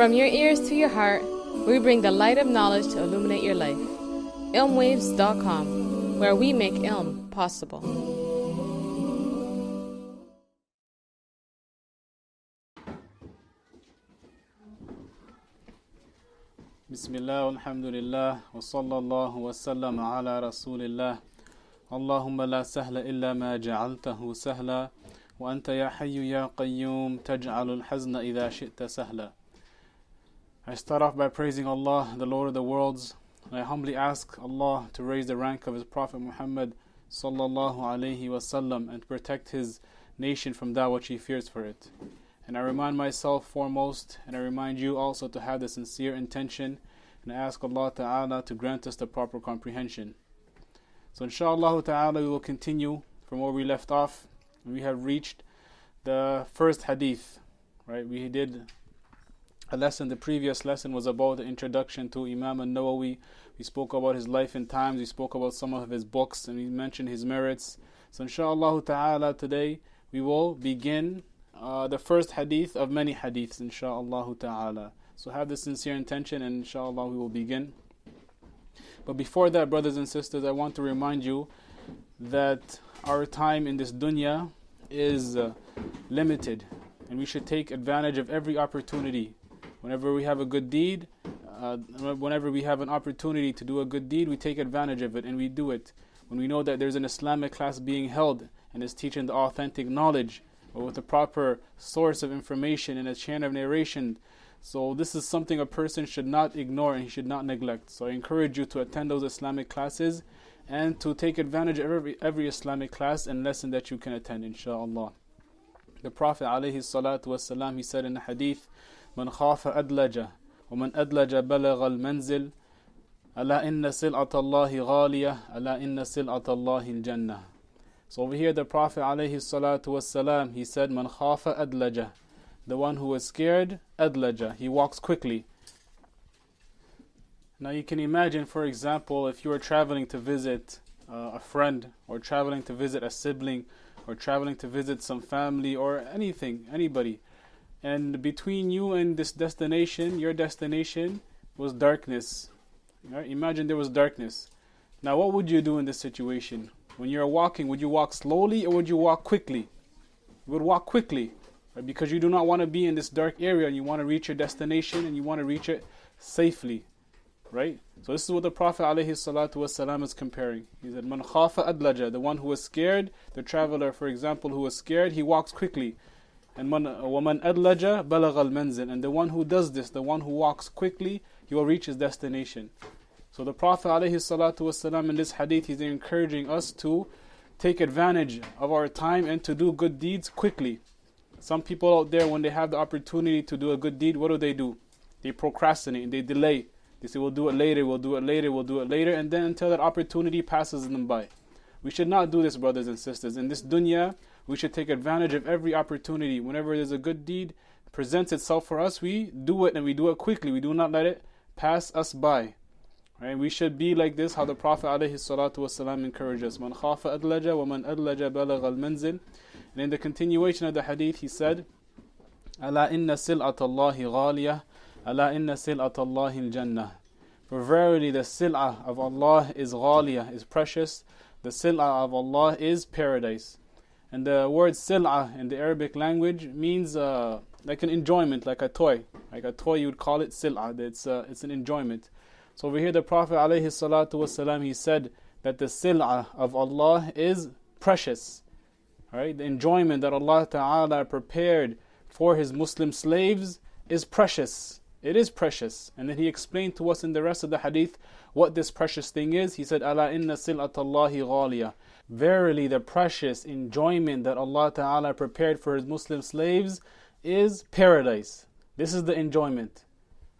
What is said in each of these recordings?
From your ears to your heart, we bring the light of knowledge to illuminate your life. ilmwaves.com, where we make ilm possible. Bismillah, alhamdulillah, wa sallallahu wa sallam ala rasulillah. Allahumma la sahla illa ma ja'altahu sahla, wa anta ya hayyu ya qayyum taj'alul hazna idha shi'ta sahla. I start off by praising Allah, the Lord of the worlds, and I humbly ask Allah to raise the rank of His Prophet Muhammad sallallahu alayhi wa sallam and to protect his nation from that which he fears for it. And I remind myself foremost, and I remind you also to have the sincere intention, and I ask Allah Ta'ala to grant us the proper comprehension. So inshaAllah Ta'ala we will continue from where we left off. We have reached the first hadith, right? We did a lesson, the previous lesson was about the introduction to Imam an-Nawawiyy. We spoke about his life and times, we spoke about some of his books, and we mentioned his merits. So inshaAllah Ta'ala today we will begin the first hadith of many hadiths, inshaAllah Ta'ala. So have the sincere intention, and inshaAllah we will begin. But before that, brothers and sisters, I want to remind you that our time in this dunya is limited, and we should take advantage of every opportunity. Whenever we have a good deed, whenever we have an opportunity to do a good deed, we take advantage of it and we do it. When we know that there's an Islamic class being held and is teaching the authentic knowledge, or with a proper source of information and a chain of narration. So this is something a person should not ignore and he should not neglect. So I encourage you to attend those Islamic classes and to take advantage of every Islamic class and lesson that you can attend, inshaAllah. The Prophet ﷺ, he said in the hadith, من خاف أدلج ومن أدلج بلغ المنزل ألا إن سلعة الله غالية ألا إن سلعة الله الجنة. So over here the Prophet ﷺ, he said, Man khafa adlaja, the one who is scared, adlaja, he walks quickly. Now you can imagine, for example, if you are traveling to visit a friend, or traveling to visit a sibling, or traveling to visit some family, or anything, anybody, and between you and this destination, your destination was darkness. Right? Imagine there was darkness. Now what would you do in this situation? When you're walking, would you walk slowly or would you walk quickly? You would walk quickly, right? Because you do not want to be in this dark area and you want to reach your destination and you want to reach it safely, right? So this is what the Prophet ﷺ is comparing. He said, Man khafa adlaja, the one who is scared, the traveler, for example, who is scared, he walks quickly. And وَمَنْ أَدْلَجَ بَلَغَ الْمَنْزِلِ, and the one who does this, the one who walks quickly, he will reach his destination. So the Prophet ﷺ in this hadith, he's encouraging us to take advantage of our time and to do good deeds quickly. Some people out there, when they have the opportunity to do a good deed, what do? They procrastinate and they delay. They say, we'll do it later, we'll do it later, we'll do it later, and then until that opportunity passes them by. We should not do this, brothers and sisters. In this dunya, we should take advantage of every opportunity. Whenever there's a good deed presents itself for us, we do it and we do it quickly. We do not let it pass us by. Right? We should be like this, how the Prophet ﷺ encouraged us. Man khafa adlaja wa man adlaja balagha al-manzil. And in the continuation of the hadith, he said, Ala inna sil'at Allahi ghaliyah, ala inna sil'at Allahi al-jannah. For verily the sil'ah of Allah is ghaliyah, is precious. The sil'ah of Allah is paradise. And the word sil'ah in the Arabic language means like an enjoyment, like a toy. Like a toy, you would call it sil'ah. It's an enjoyment. So over here the Prophet ﷺ, he said that the sil'ah of Allah is precious. Right? The enjoyment that Allah Ta'ala prepared for His Muslim slaves is precious. It is precious. And then He explained to us in the rest of the hadith what this precious thing is. He said, Ala inna sil'at Allahi ghaliyah. Verily the precious enjoyment that Allah Ta'ala prepared for His Muslim slaves is paradise. This is the enjoyment.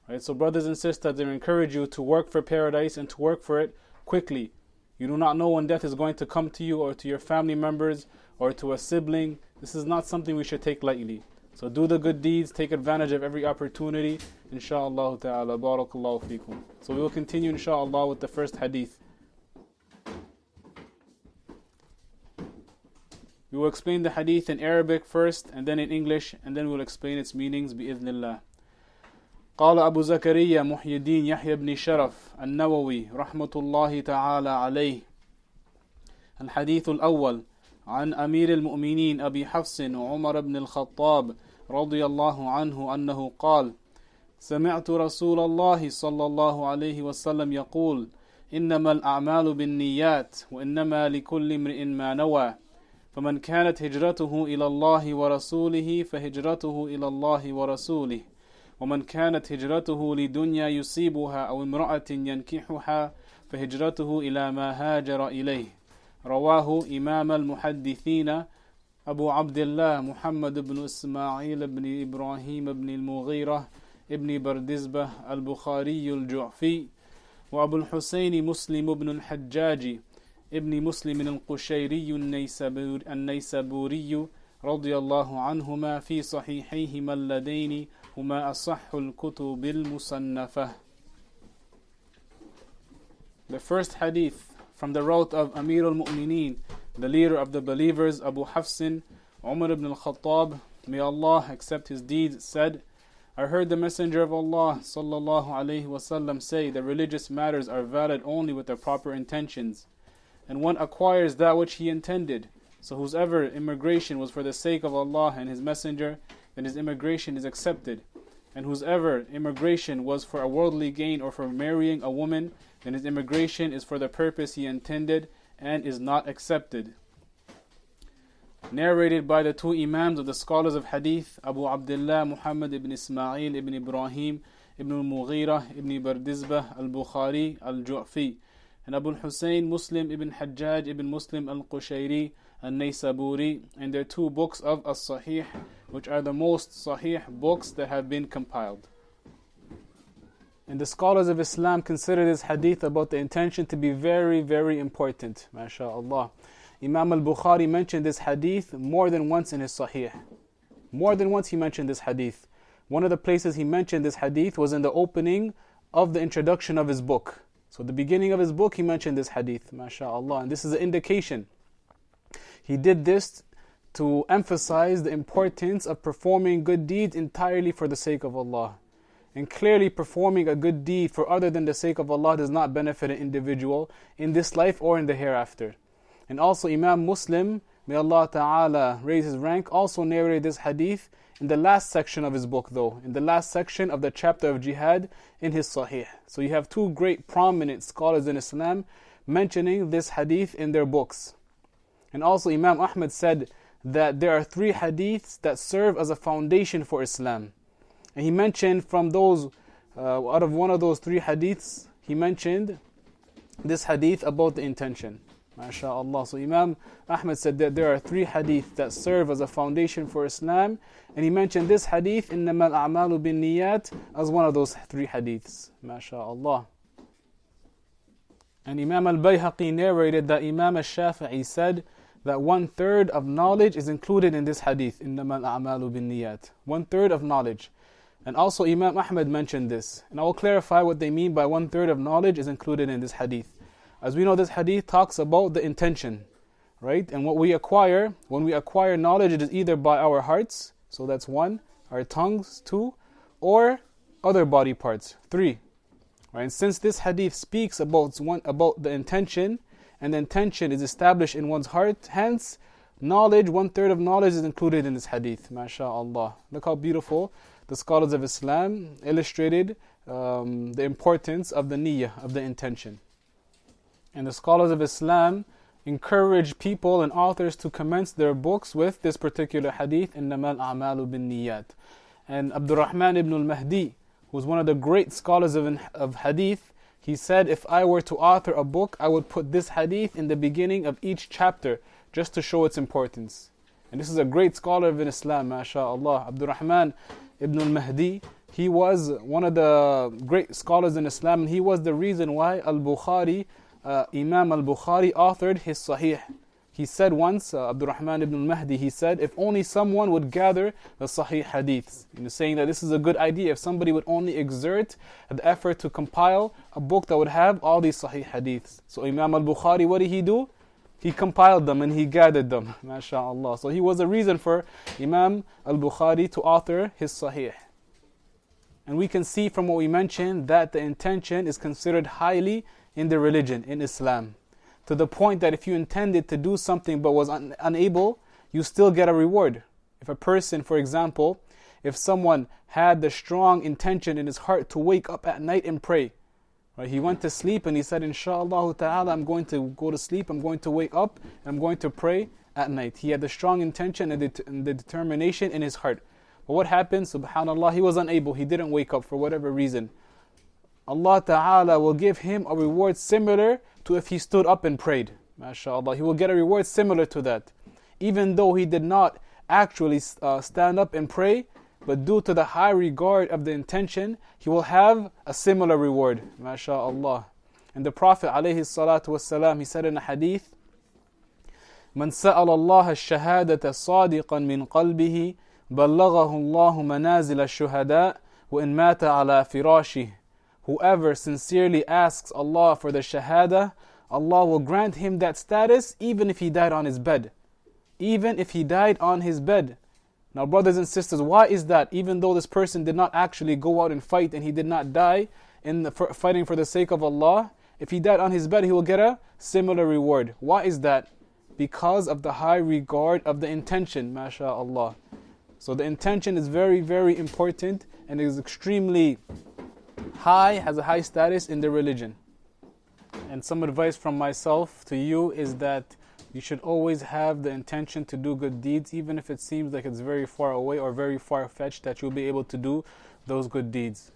Right? So brothers and sisters, I encourage you to work for paradise and to work for it quickly. You do not know when death is going to come to you or to your family members or to a sibling. This is not something we should take lightly. So do the good deeds, take advantage of every opportunity. Insha'Allah ta'ala, barakallahu feekum. So we will continue insha'Allah with the first hadith. We will explain the hadith in Arabic first and then in English, and then we'll explain its meanings bi'idhnillah. قال أبو زكريا محي الدين يحيى بن شرف النووي رحمة الله تعالى عليه. الحديث الأول عن أمير المؤمنين أبي حفص عمر بن الخطاب رضي الله عنه أنه قال: سمعت رسول الله صلى الله عليه وسلم يقول: إنما الأعمال بالنيات وإنما لكل امرئ ما نوى، فمن كانت هجرته إلى الله ورسوله فهجرته إلى الله ورسوله، ومن كانت هجرته لدنيا يصيبها أو امرأة ينكحها فهجرته إلى ما هاجر إليه. رواه إمام المحدثين أبو عبد الله محمد بن إسماعيل بن إبراهيم بن المغيرة ابن بردزبة البخاري الجعفي، وأبو الحسين مسلم بن الحجاج ابن مسلم القشيري النيسابوري رضي الله عنهما في صحيحيهما اللذين هما أصح الكتب المصنفة. The first hadith from the route of Amīr al-Mu'mineen, the leader of the believers, Abū Ḥafs Umar ibn al-Khattab, may Allah accept his deeds, said: I heard the Messenger of Allah sallallahu alaihi wasallam say that religious matters are valid only with the proper intentions, and one acquires that which he intended. So whosever immigration was for the sake of Allah and His Messenger, then his immigration is accepted. And whosever immigration was for a worldly gain or for marrying a woman, then his immigration is for the purpose he intended and is not accepted. Narrated by the two Imāms of the scholars of Hadith, Abu Abdillāh Muhammad ibn Ismail ibn Ibrāhim ibn al-Mughīrah ibn Bardizbah al-Bukhāriyy al-Ju'fi, and Abul Husayn Muslim ibn Hajjāj ibn Muslim al-Qushayriyy an-Naysabūriyy, and their two books of al-Sahīḥ, which are the most Sahih books that have been compiled. And the scholars of Islam consider this hadith about the intention to be very, very important. MashaAllah. Imam al-Bukhāriyy mentioned this hadith more than once in his Sahih. More than once he mentioned this hadith. One of the places he mentioned this hadith was in the opening of the introduction of his book. So the beginning of his book he mentioned this hadith. MashaAllah. And this is an indication. He did this to emphasize the importance of performing good deeds entirely for the sake of Allah. And clearly performing a good deed for other than the sake of Allah does not benefit an individual in this life or in the hereafter. And also Imam Muslim, may Allah Ta'ala raise his rank, also narrated this hadith in the last section of his book though, in the last section of the chapter of jihad in his Sahih. So you have two great prominent scholars in Islam mentioning this hadith in their books. And also Imam Ahmad said that there are three hadiths that serve as a foundation for Islam. And he mentioned from those, out of one of those three hadiths, he mentioned this hadith about the intention. MashaAllah. So Imam Ahmad said that there are three hadiths that serve as a foundation for Islam. And he mentioned this hadith, إِنَّمَا الْأَعْمَالُ بِالنِّيَّاتِ, as one of those three hadiths. MashaAllah. And Imam al-Bayhaqi narrated that Imam al-Shafi'i said that 1/3 of knowledge is included in this hadith, إِنَّمَا الْأَعْمَالُ بِالنِّيَّاتِ. 1/3 of knowledge. And also Imam Ahmad mentioned this. And I will clarify what they mean by 1/3 of knowledge is included in this hadith. As we know, this hadith talks about the intention, right? And what we acquire, when we acquire knowledge, it is either by our hearts, so that's 1, our tongues 2, or other body parts 3. Right? And since this hadith speaks about the intention, and the intention is established in one's heart, hence knowledge, 1/3 of knowledge is included in this hadith. MashaAllah. Look how beautiful the scholars of Islam illustrated the importance of the niyyah, of the intention. And the scholars of Islam encourage people and authors to commence their books with this particular hadith, إِنَّمَا الْأَعْمَالُ بِالنِّيَّاتِ. And Abdurrahman ibn al-Mahdi, who was one of the great scholars of hadith, he said, if I were to author a book, I would put this hadith in the beginning of each chapter, just to show its importance. And this is a great scholar of Islam, MashaAllah. Abdurrahman ibn al-Mahdi, he was one of the great scholars in Islam, and he was the reason why al-Bukhāriyy, Imam al-Bukhāriyy authored his Sahih. He said once, Abdurrahman ibn al-Mahdi, he said, if only someone would gather the Sahih Hadiths, saying that this is a good idea, if somebody would only exert the effort to compile a book that would have all these Sahih Hadiths. So Imam al-Bukhāriyy, what did he do? He compiled them and he gathered them, MashaAllah. So he was a reason for Imam al-Bukhāriyy to author his Sahih. And we can see from what we mentioned that the intention is considered highly in the religion, in Islam. To the point that if you intended to do something but was unable, you still get a reward. If a person, for example, if someone had the strong intention in his heart to wake up at night and pray, right? He went to sleep and he said, Inshallah ta'ala, I'm going to go to sleep, I'm going to wake up, and I'm going to pray at night. He had the strong intention and the determination in his heart. But what happened? Subhanallah, he was unable, he didn't wake up for whatever reason. Allah ta'ala will give him a reward similar to if he stood up and prayed. MashaAllah, he will get a reward similar to that. Even though he did not actually stand up and pray, but due to the high regard of the intention, he will have a similar reward. MashaAllah. And the Prophet ﷺ, he said in a hadith, من سأل الله الشهادة صادقا من قلبه بلغه الله منازل الشهداء وإن مات على فراشه. Whoever sincerely asks Allah for the shahada, Allah will grant him that status even if he died on his bed. Even if he died on his bed. Now brothers and sisters, why is that? Even though this person did not actually go out and fight and he did not die in fighting for the sake of Allah, if he died on his bed, he will get a similar reward. Why is that? Because of the high regard of the intention, mashaAllah. So the intention is very, very important and is extremely high, has a high status in the religion. And some advice from myself to you is that you should always have the intention to do good deeds, even if it seems like it's very far away or very far-fetched that you'll be able to do those good deeds.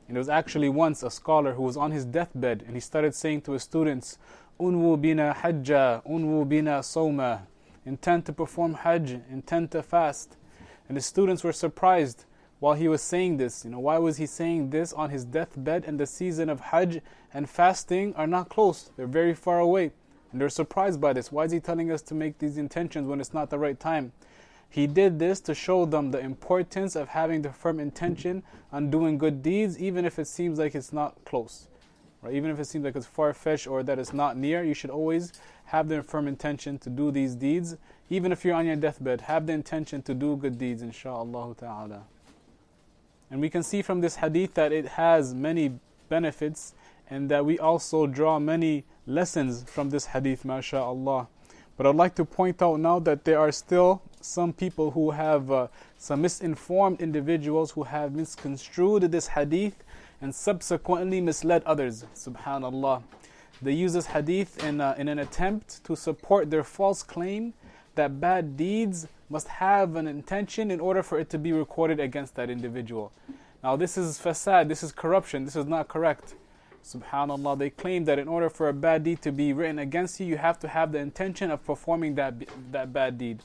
And there was actually once a scholar who was on his deathbed and he started saying to his students, Unwu bina hajja, unwu bina sawma. Intend to perform hajj, intend to fast. And the students were surprised while he was saying this. Why was he saying this on his deathbed? And the season of hajj and fasting are not close, they're very far away. And they're surprised by this. Why is he telling us to make these intentions when it's not the right time? He did this to show them the importance of having the firm intention on doing good deeds, even if it seems like it's not close. Right? Even if it seems like it's far-fetched or that it's not near, you should always have the firm intention to do these deeds. Even if you're on your deathbed, have the intention to do good deeds, insha'Allah ta'ala. And we can see from this hadith that it has many benefits and that we also draw many lessons from this hadith, mashaAllah. But I'd like to point out now that there are still some people who have, some misinformed individuals who have misconstrued this hadith and subsequently misled others, subhanallah. They use this hadith in an attempt to support their false claim that bad deeds must have an intention in order for it to be recorded against that individual. Now this is fasad, this is corruption, this is not correct. Subhanallah, they claim that in order for a bad deed to be written against you, you have to have the intention of performing that bad deed.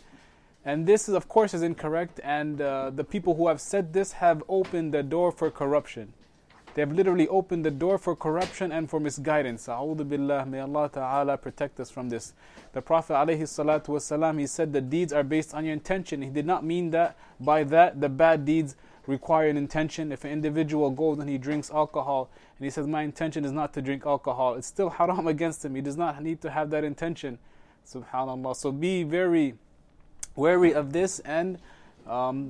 And this is, of course, is incorrect, and the people who have said this have opened the door for corruption. They have literally opened the door for corruption and for misguidance. A'udhu billah, may Allah ta'ala protect us from this. The Prophet ﷺ, he said the deeds are based on your intention. He did not mean that by that the bad deeds require an intention. If an individual goes and he drinks alcohol and he says, my intention is not to drink alcohol, it's still haram against him. He does not need to have that intention. Subhanallah. So be very wary of this and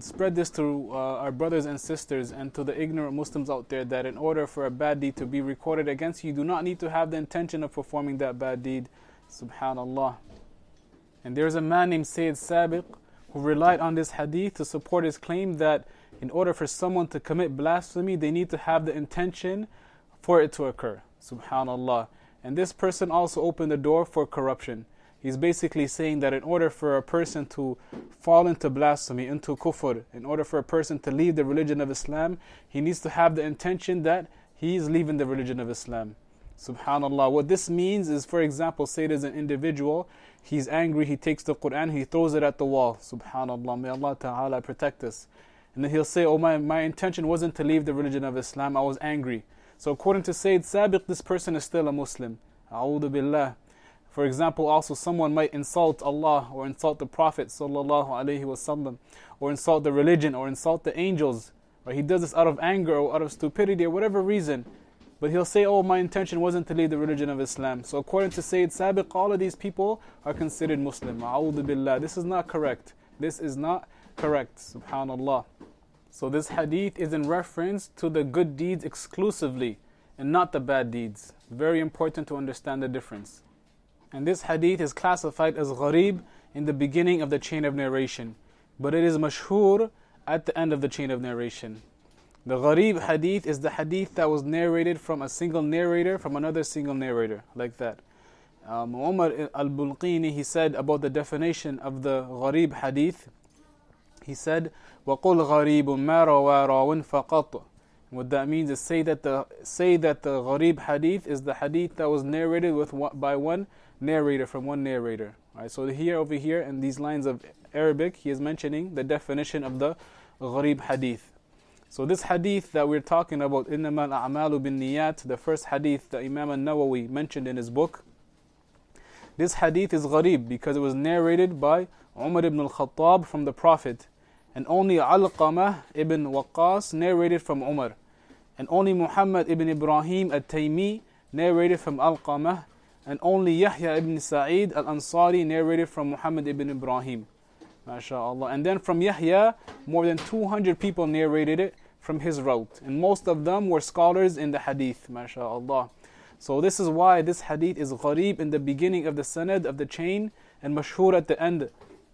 spread this to our brothers and sisters and to the ignorant Muslims out there, that in order for a bad deed to be recorded against you, you do not need to have the intention of performing that bad deed. Subhanallah. And there's a man named Sayyid Sabiq who relied on this hadith to support his claim that in order for someone to commit blasphemy, they need to have the intention for it to occur. Subhanallah. And this person also opened the door for corruption. He's basically saying that in order for a person to fall into blasphemy, into kufr, in order for a person to leave the religion of Islam, he needs to have the intention that he is leaving the religion of Islam. Subhanallah. What this means is, for example, say it as an individual, he's angry, he takes the Quran, he throws it at the wall. Subhanallah. May Allah ta'ala protect us. And then he'll say, oh, my intention wasn't to leave the religion of Islam, I was angry. So according to Sayyid Sabiq, this person is still a Muslim. A'udhu billah. For example, also someone might insult Allah or insult the Prophet sallallahu alaihi wasallam, or insult the religion or insult the angels. Right? He does this out of anger or out of stupidity or whatever reason. But he'll say, oh, my intention wasn't to leave the religion of Islam. So according to Sayyid Sabiq, all of these people are considered Muslim. A'udhu billah. This is not correct. This is not correct. Subhanallah. So this hadith is in reference to the good deeds exclusively and not the bad deeds. Very important to understand the difference. And this hadith is classified as gharib in the beginning of the chain of narration, but it is mashhur at the end of the chain of narration. The gharib hadith is the hadith that was narrated from a single narrator from another single narrator, like that. Umar al-Bulqini, he said about the definition of the gharib hadith, he said, وَقُلْ غَرِيبٌ مَا رَوَى رَاوٍ فَقَطْ. What that means is say that the gharib hadith is the hadith that was narrated by one narrator from one narrator. Right, so here, over here, in these lines of Arabic, he is mentioning the definition of the gharib hadith. So this hadith that we're talking about, إِنَّمَا الْأَعْمَالُ بِالنِّيَّاتِ, the first hadith that Imam an-Nawawiyy mentioned in his book, this hadith is gharib because it was narrated by Umar ibn al-Khattab from the Prophet, and only Alqamah ibn Waqqas narrated from Umar, and only Muhammad ibn Ibrāhim at-Taymi narrated from Alqamah, and only Yahya ibn Sa'id al-Ansari narrated from Muhammad ibn Ibrāhim. MashaAllah. And then from Yahya, more than 200 people narrated it from his route, and most of them were scholars in the hadith. MashaAllah. So this is why this hadith is gharib in the beginning of the sanad of the chain and mashhur at the end.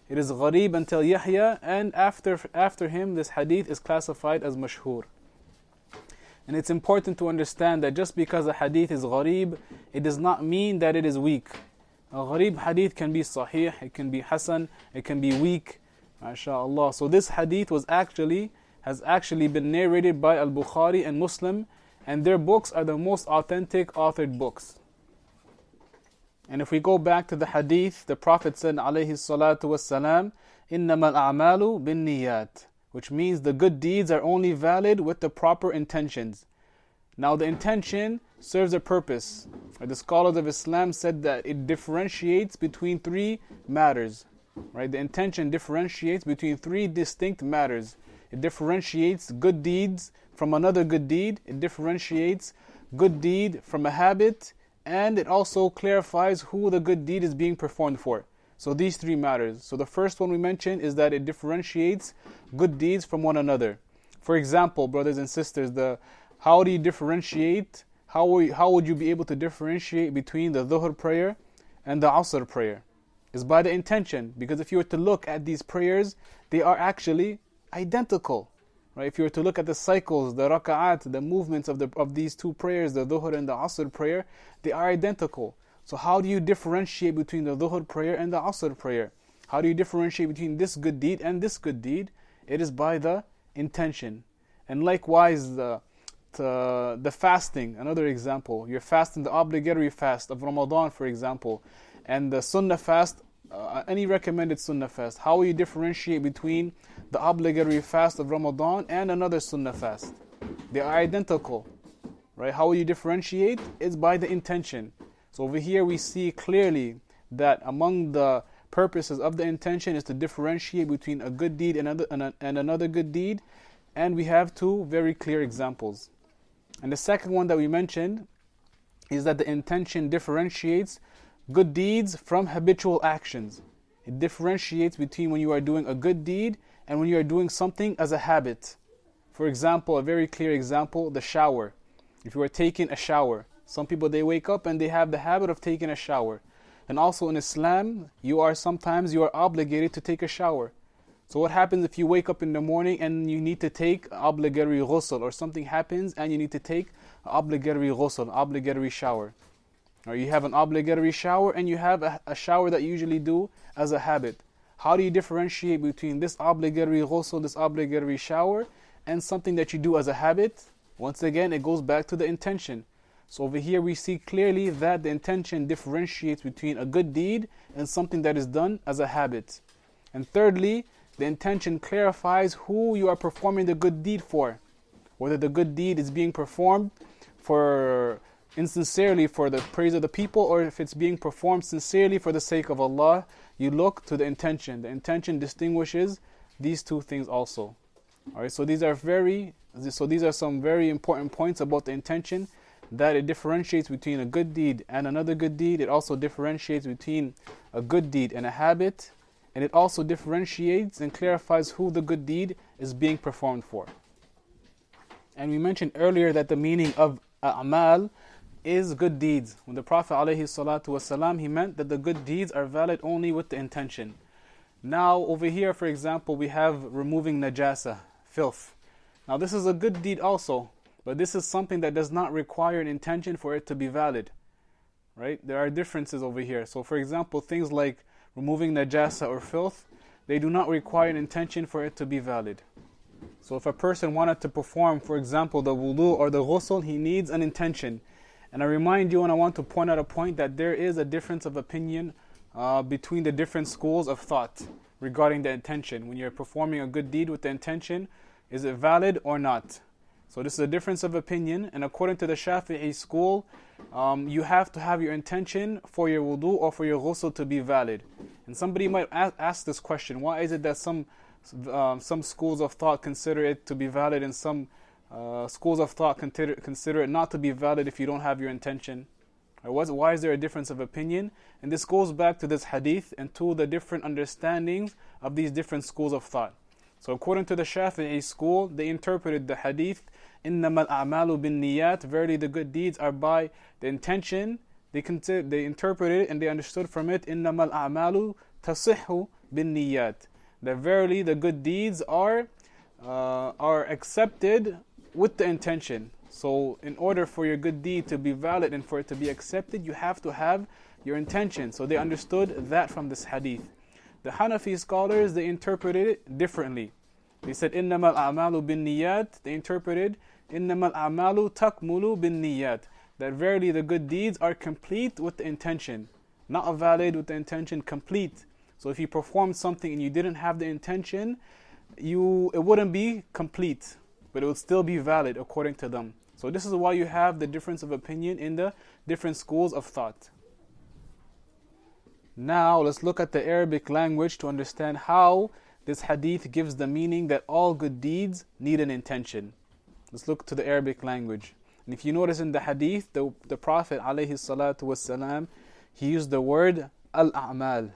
It is gharib until Yahya, and after him this hadith is classified as mashhur. And it's important to understand that just because a hadith is gharib, it does not mean that it is weak. A gharib hadith can be sahih, it can be hasan, it can be weak. MashaAllah. So this hadith has actually been narrated by al-Bukhāriyy and Muslim, and their books are the most authentic authored books. And if we go back to the hadith, the Prophet said, alayhi salatu wassalam, إِنَّمَا الْأَعْمَالُ بِالنِّيَّاتِ, which means the good deeds are only valid with the proper intentions. Now the intention serves a purpose. The scholars of Islam said that it differentiates between three matters. Right? The intention differentiates between three distinct matters. It differentiates good deeds from another good deed. It differentiates good deed from a habit. And it also clarifies who the good deed is being performed for. So these three matters. So the first one we mentioned is that it differentiates good deeds from one another. For example, brothers and sisters, how do you differentiate? How would you be able to differentiate between the Dhuhr prayer and the Asr prayer? Is by the intention. Because if you were to look at these prayers, they are actually identical. Right? If you were to look at the cycles, the raka'at, the movements of these two prayers, the Dhuhr and the Asr prayer, they are identical. So how do you differentiate between the Dhuhr prayer and the Asr prayer? How do you differentiate between this good deed and this good deed? It is by the intention. And likewise, the fasting, another example. You're fasting the obligatory fast of Ramadan, for example, and the sunnah fast, any recommended sunnah fast. How will you differentiate between the obligatory fast of Ramadan and another sunnah fast? They are identical. Right? How will you differentiate? It's by the intention. So over here we see clearly that among the purposes of the intention is to differentiate between a good deed and another good deed. And we have two very clear examples. And the second one that we mentioned is that the intention differentiates good deeds from habitual actions. It differentiates between when you are doing a good deed and when you are doing something as a habit. For example, a very clear example, the shower. If you are taking a shower, some people, they wake up and they have the habit of taking a shower. And also in Islam, you are obligated to take a shower. So what happens if you wake up in the morning and you need to take obligatory ghusl, or something happens and you need to take obligatory ghusl, obligatory shower? Or you have an obligatory shower and you have a shower that you usually do as a habit. How do you differentiate between this obligatory ghusl, this obligatory shower, and something that you do as a habit? Once again, it goes back to the intention. So over here we see clearly that the intention differentiates between a good deed and something that is done as a habit. And thirdly, the intention clarifies who you are performing the good deed for. Whether the good deed is being performed insincerely for the praise of the people, or if it's being performed sincerely for the sake of Allah, you look to the intention. The intention distinguishes these two things also. Alright, so these are some very important points about the intention, that it differentiates between a good deed and another good deed. It also differentiates between a good deed and a habit. And it also differentiates and clarifies who the good deed is being performed for. And we mentioned earlier that the meaning of a'mal is good deeds. When the Prophet ﷺ, he meant that the good deeds are valid only with the intention. Now over here, for example, we have removing najasa, filth. Now this is a good deed also, but this is something that does not require an intention for it to be valid. Right? There are differences over here. So for example, things like removing najasa or filth, they do not require an intention for it to be valid. So if a person wanted to perform, for example, the wudu or the ghusl, he needs an intention. And I remind you, and I want to point out a point, that there is a difference of opinion between the different schools of thought regarding the intention. When you're performing a good deed with the intention, is it valid or not? So this is a difference of opinion, and according to the Shafi'i school, you have to have your intention for your wudu or for your ghusl to be valid. And somebody might ask this question: why is it that some schools of thought consider it to be valid, and some schools of thought consider it not to be valid if you don't have your intention? Or why is there a difference of opinion? And this goes back to this hadith and to the different understandings of these different schools of thought. So according to the Shafi'i school, they interpreted the hadith, إِنَّمَا الْأَعْمَالُ بِالنِّيَّاتِ, verily the good deeds are by the intention. They interpreted it and they understood from it, إِنَّمَا الْأَعْمَالُ تَصِحُّ بِالنِّيَّاتِ, that verily the good deeds are accepted with the intention. So in order for your good deed to be valid and for it to be accepted, you have to have your intention. So they understood that from this hadith. The Hanafi scholars, they interpreted it differently. They said, إِنَّمَا الْأَعْمَالُ بِالنِّيَّاتِ. They interpreted, إِنَّمَا الْأَعْمَالُ تَكْمُلُ بِالنِّيَّاتِ, that verily the good deeds are complete with the intention. Not valid with the intention, complete. So if you performed something and you didn't have the intention, it wouldn't be complete, but it would still be valid according to them. So this is why you have the difference of opinion in the different schools of thought. Now let's look at the Arabic language to understand how this hadith gives the meaning that all good deeds need an intention. Let's look to the Arabic language. And if you notice in the hadith, the Prophet ﷺ, he used the word al-a'mal.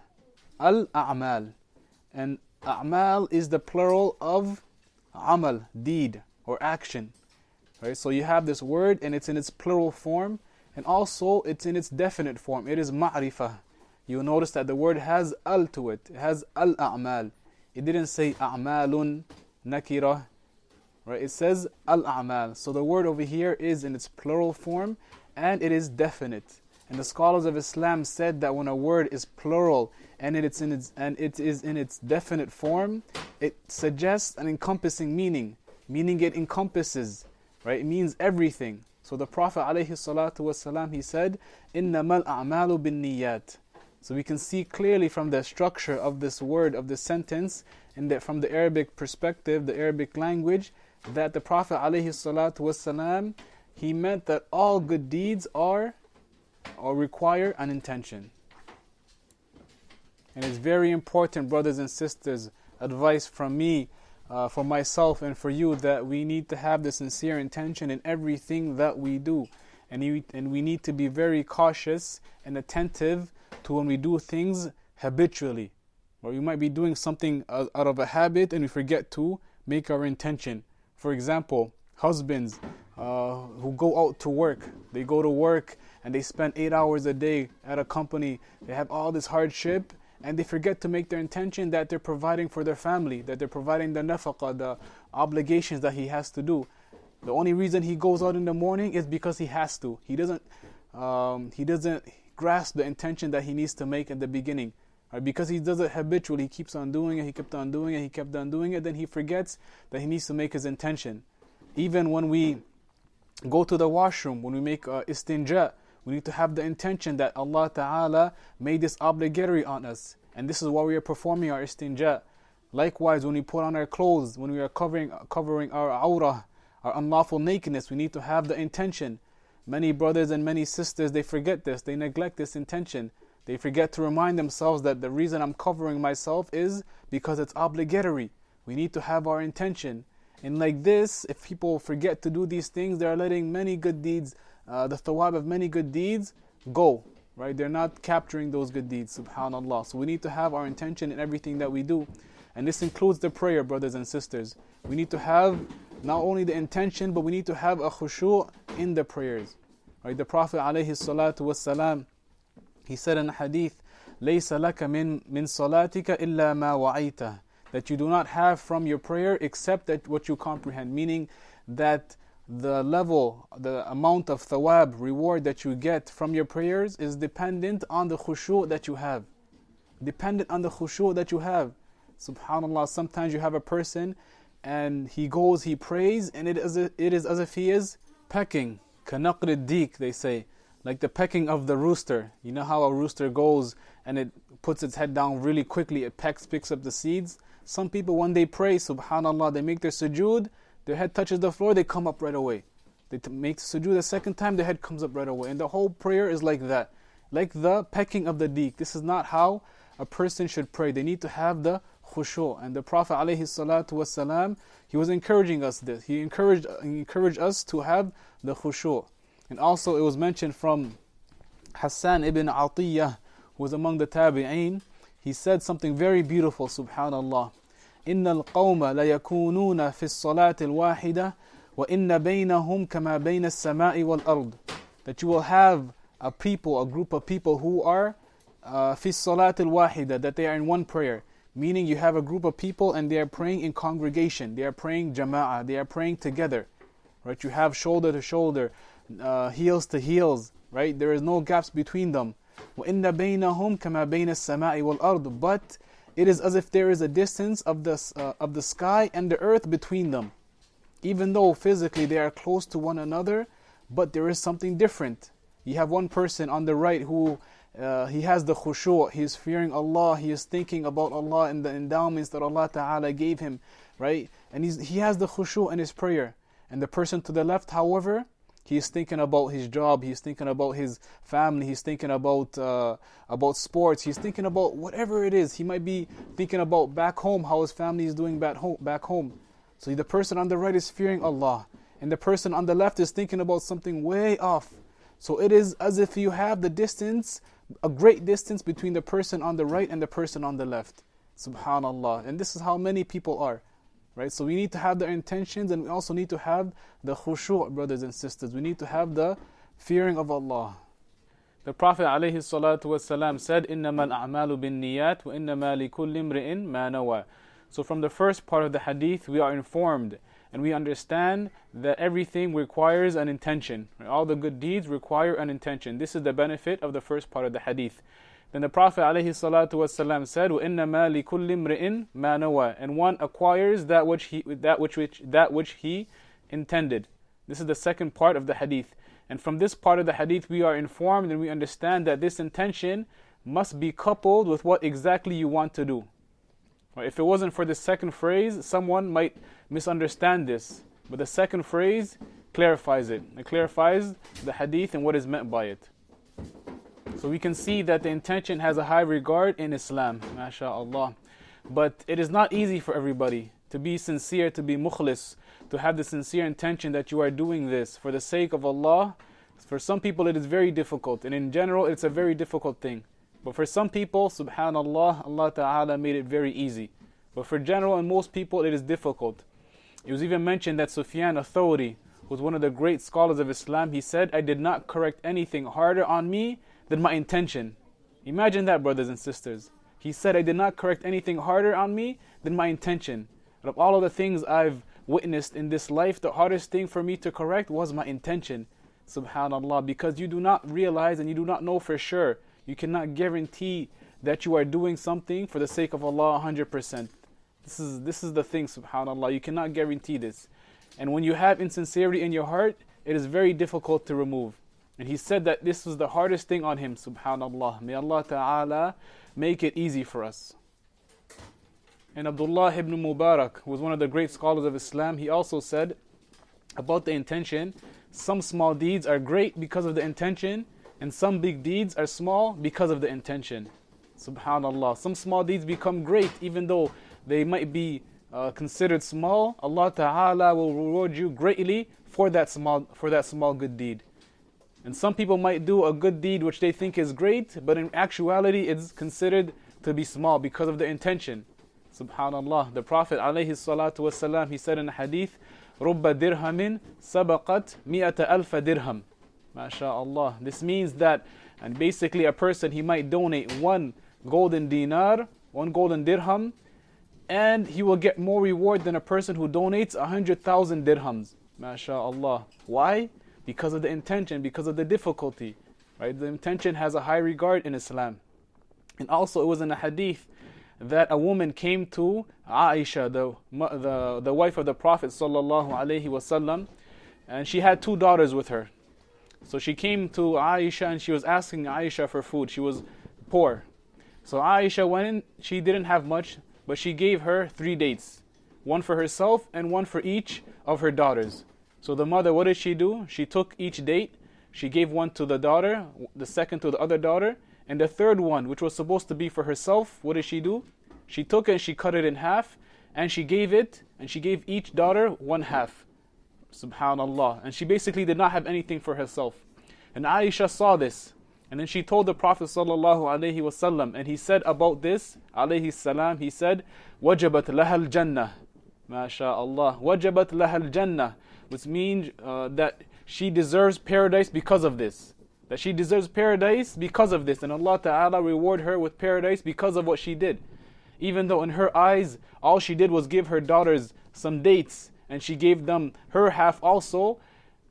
Al-a'mal. And a'mal is the plural of amal, deed or action. Right? So you have this word and it's in its plural form, and also it's in its definite form. It is ma'rifah. You'll notice that the word has al to it. It has al-a'mal. It didn't say a'malun, nakirah. Right? It says al-a'mal. So the word over here is in its plural form and it is definite. And the scholars of Islam said that when a word is plural and it is in its definite form, it suggests an encompassing meaning. Meaning it encompasses, right? It means everything. So the Prophet ﷺ, he said, إِنَّمَا الْأَعْمَالُ بِالنِّيَّاتِ. So we can see clearly from the structure of this word, of this sentence, and that from the Arabic perspective, the Arabic language, that the Prophet ﷺ, he meant that all good deeds are or require an intention. And it's very important, brothers and sisters, advice from me, for myself and for you, that we need to have the sincere intention in everything that we do. And we need to be very cautious and attentive to when we do things habitually. Or we might be doing something out of a habit and we forget to make our intention. For example, husbands who go out to work. They go to work and they spend 8 hours a day at a company. They have all this hardship and they forget to make their intention that they're providing for their family, that they're providing the nafaqah, the obligations that he has to do. The only reason he goes out in the morning is because he has to. He doesn't grasp the intention that he needs to make at the beginning. Right? Because he does it habitually, he keeps on doing it, he kept on doing it, he kept on doing it, then he forgets that he needs to make his intention. Even when we go to the washroom, when we make istinja, we need to have the intention that Allah Ta'ala made this obligatory on us. And this is why we are performing our istinja. Likewise, when we put on our clothes, when we are covering our awrah, our unlawful nakedness, we need to have the intention. Many brothers and many sisters, they forget this, they neglect this intention. They forget to remind themselves that the reason I'm covering myself is because it's obligatory. We need to have our intention. And like this, if people forget to do these things, they are letting many good deeds, the thawab of many good deeds, go. Right? They're not capturing those good deeds, subhanAllah. So we need to have our intention in everything that we do. And this includes the prayer, brothers and sisters. We need to have not only the intention, but we need to have a khushu' in the prayers. Right? The Prophet ﷺ, he said in a hadith, لَيْسَ لَكَ مِن صَلَاتِكَ إِلَّا مَا وَعَيْتَ, that you do not have from your prayer except that what you comprehend. Meaning that the level, the amount of thawab, reward that you get from your prayers is dependent on the khushu' that you have. Dependent on the khushu' that you have. SubhanAllah, sometimes you have a person and he goes, he prays, and it is as if he is pecking. كَنَقْرِ الدِّيك, they say. Like the pecking of the rooster. You know how a rooster goes and it puts its head down really quickly, it picks up the seeds. Some people, when they pray, SubhanAllah, they make their sujood, their head touches the floor, they come up right away. They make sujood the second time, their head comes up right away. And the whole prayer is like that. Like the pecking of the deek. This is not how a person should pray. They need to have the khushu'. And the Prophet ﷺ, he was encouraging us this. He encouraged us to have the khushu'. And also it was mentioned from Hassan ibn Atiyah, who was among the tabi'een. He said something very beautiful, subhanallah. إِنَّ الْقَوْمَ لَيَكُونُونَ فِي الصَّلَاةِ الْوَاحِدَةِ وَإِنَّ بَيْنَهُمْ كَمَا بَيْنَ السَّمَاءِ وَالْأَرْضِ. That you will have a group of people who are فِي الصَّلَاةِ الْوَاحِدَةِ, that they are in one prayer. Meaning you have a group of people and they are praying in congregation. They are praying jama'ah. They are praying together. Right? You have shoulder to shoulder, heels to heels. Right? There is no gaps between them. وَإِنَّ بَيْنَهُمْ كَمَا بَيْنَ السَّمَاءِ وَالْأَرْضِ. But it is as if there is a distance of the sky and the earth between them. Even though physically they are close to one another, but there is something different. You have one person on the right who he has the khushu', he is fearing Allah, he is thinking about Allah and the endowments that Allah Ta'ala gave him, right? And he has the khushu' in his prayer. And the person to the left, however, he is thinking about his job, he's thinking about his family, he's thinking about sports, he's thinking about whatever it is. He might be thinking about back home, how his family is doing back home. So the person on the right is fearing Allah, and the person on the left is thinking about something way off. So it is as if you have the distance, a great distance between the person on the right and the person on the left. Subhanallah. And this is how many people are. Right? So we need to have the intentions, and we also need to have the khushu', brothers and sisters. We need to have the fearing of Allah. The Prophet ﷺ said, إِنَّمَا الْأَعْمَالُ بِالنِّيَّاتِ وَإِنَّمَا لِكُلِّ امْرِئٍ مَا نَوَى. So from the first part of the hadith, we are informed and we understand that everything requires an intention. All the good deeds require an intention. This is the benefit of the first part of the hadith. Then the Prophet ﷺ said, وَإِنَّمَا لِكُلِّ امْرِئٍ مَا نَوَى. And one acquires that which he intended. This is the second part of the hadith. And from this part of the hadith, we are informed and we understand that this intention must be coupled with what exactly you want to do. If it wasn't for the second phrase, someone might misunderstand this. But the second phrase clarifies it. It clarifies the hadith and what is meant by it. So we can see that the intention has a high regard in Islam, mashaAllah. But it is not easy for everybody to be sincere, to be mukhlis, to have the sincere intention that you are doing this for the sake of Allah. For some people it is very difficult, and in general it's a very difficult thing. But for some people, subhanallah, Allah Ta'ala made it very easy. But for general and most people it is difficult. It was even mentioned that Sufyan al-Thawri, who was one of the great scholars of Islam, he said, I did not correct anything harder on me than my intention. Imagine that, brothers and sisters. He said, I did not correct anything harder on me than my intention. Out of all of the things I've witnessed in this life, the hardest thing for me to correct was my intention. Subhanallah, because you do not realize and you do not know for sure. You cannot guarantee that you are doing something for the sake of Allah 100%. This is the thing, subhanallah. You cannot guarantee this. And when you have insincerity in your heart, it is very difficult to remove. And he said that this was the hardest thing on him, subhanallah. May Allah Ta'ala make it easy for us. And Abdullah ibn Mubarak, who was one of the great scholars of Islam, he also said about the intention, some small deeds are great because of the intention, and some big deeds are small because of the intention. Subhanallah. Some small deeds become great even though they might be considered small. Allah Ta'ala will reward you greatly for that small good deed. And some people might do a good deed which they think is great, but in actuality it's considered to be small because of the intention. Subhanallah. The Prophet ﷺ, he said in a hadith, رُبَّ دِرْهَمٍ سَبَقَتْ مِئَةَ أَلْفَ دِرْهَمٍ. MashaAllah. This means that, and basically a person, he might donate one golden dinar, one golden dirham, and he will get more reward than a person who donates 100,000 dirhams. MashaAllah. Why? Because of the intention, because of the difficulty. Right? The intention has a high regard in Islam. And also it was in a hadith that a woman came to Aisha, the wife of the Prophet ﷺ, and she had two daughters with her. So she came to Aisha and she was asking Aisha for food. She was poor. So Aisha went in, she didn't have much, but she gave her 3 dates. One for herself and one for each of her daughters. So the mother, what did she do? She took each date, she gave one to the daughter, the second to the other daughter, and the third one, which was supposed to be for herself, what did she do? She took it and she cut it in half, and she gave it, and she gave each daughter 1/2. Subhanallah. And she basically did not have anything for herself. And Aisha saw this, and then she told the Prophet ﷺ, and he said about this, alayhi salam, he said, وَجَبَتْ لَهَا الْجَنَّةِ. MashaAllah. وَجَبَتْ لَهَا الْجَنَّةِ, which means that she deserves paradise because of this. That she deserves paradise because of this. And Allah Ta'ala reward her with paradise because of what she did. Even though in her eyes, all she did was give her daughters some dates, and she gave them her half also.